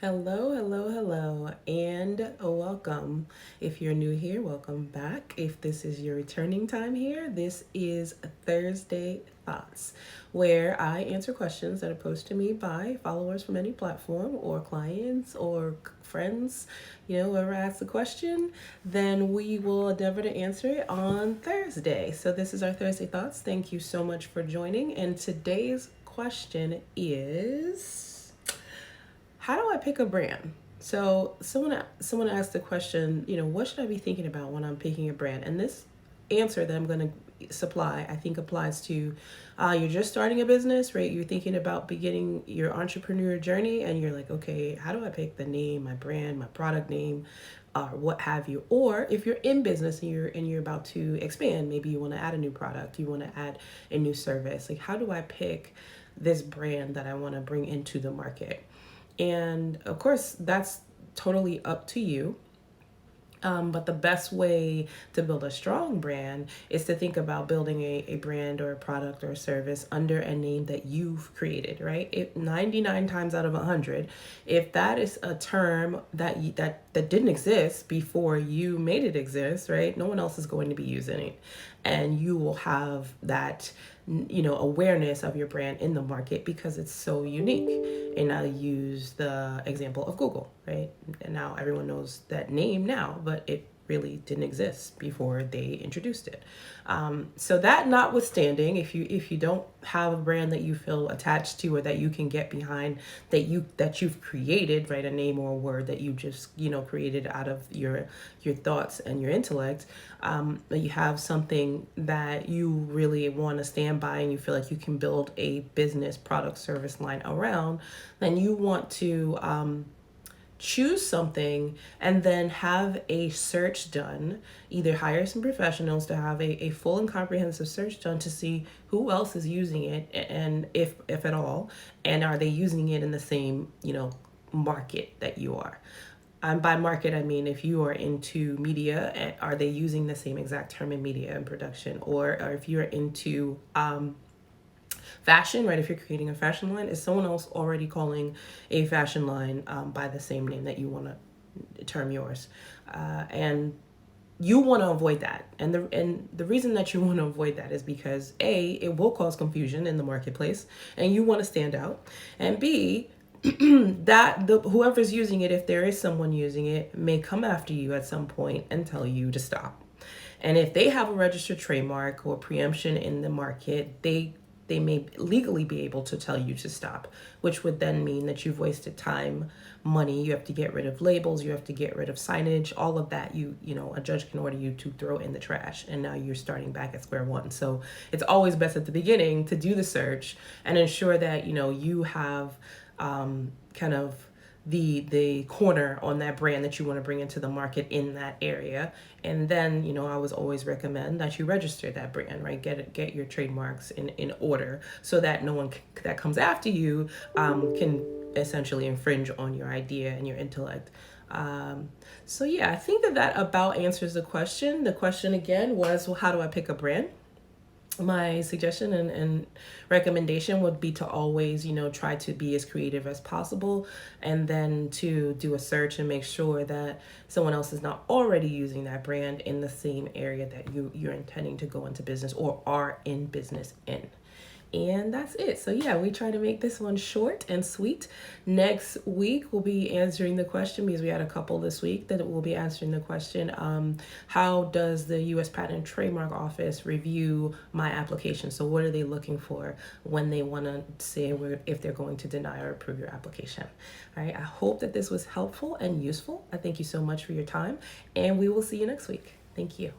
Hello, hello, hello, and welcome. If you're new here, welcome back. If this is your returning time here, this is Thursday Thoughts, where I answer questions that are posed to me by followers from any platform or clients or friends. Whoever asks a question, then we will endeavor to answer it on Thursday. So, this is our Thursday Thoughts. Thank you so much for joining. And today's question is, how do I pick a brand? So someone asked the question, what should I be thinking about when I'm picking a brand? And this answer that I'm going to supply, I think applies to you're just starting a business, right? You're thinking about beginning your entrepreneur journey, and you're like, okay, how do I pick the name, my brand, my product name, what have you? Or if you're in business and you're about to expand, maybe you want to add a new product, you want to add a new service. Like, how do I pick this brand that I want to bring into the market? And of course, that's totally up to you. But the best way to build a strong brand is to think about building a brand or a product or a service under a name that you've created, right? 99 times out of 100, if that is a term that didn't exist before you made it exist, right? No one else is going to be using it. And you will have that awareness of your brand in the market because it's so unique. And I'll use the example of Google, right? And now everyone knows that name now, but it really didn't exist before they introduced it. So that notwithstanding, if you don't have a brand that you feel attached to or that you can get behind, that you've created, right, a name or a word that you just created out of your thoughts and your intellect, that you have something that you really want to stand by and you feel like you can build a business, product, service line around, then you want to choose something and then have a search done. Either hire some professionals to have a full and comprehensive search done to see who else is using it, and if at all, and are they using it in the same market that you are. By market, I mean if you are into media, are they using the same exact term in media and production? Or if you're into fashion, right? If you're creating a fashion line, is someone else already calling a fashion line by the same name that you want to term yours? And you want to avoid that. And the reason that you want to avoid that is because A, it will cause confusion in the marketplace and you want to stand out. And B, that whoever's using it, if there is someone using it, may come after you at some point and tell you to stop. And if they have a registered trademark or preemption in the market, they may legally be able to tell you to stop, which would then mean that you've wasted time, money. You have to get rid of labels, you have to get rid of signage, all of that. A judge can order you to throw in the trash, and now you're starting back at square one. So it's always best at the beginning to do the search and ensure that you have kind of the corner on that brand that you want to bring into the market in that area. And then I always recommend that you register that brand, right? Get your trademarks in order so that no one that comes after you can essentially infringe on your idea and your intellect. So yeah, I think that about answers the question. The question again was, well, how do I pick a brand? My suggestion and recommendation would be to always, try to be as creative as possible, and then to do a search and make sure that someone else is not already using that brand in the same area that you're intending to go into business or are in business in. And that's it. So yeah, we try to make this one short and sweet. Next week, we'll be answering the question, because we had a couple this week, that we'll be answering the question, how does the U.S. Patent and Trademark Office review my application? So what are they looking for when they want to say if they're going to deny or approve your application? All right, I hope that this was helpful and useful. I thank you so much for your time, and we will see you next week. Thank you.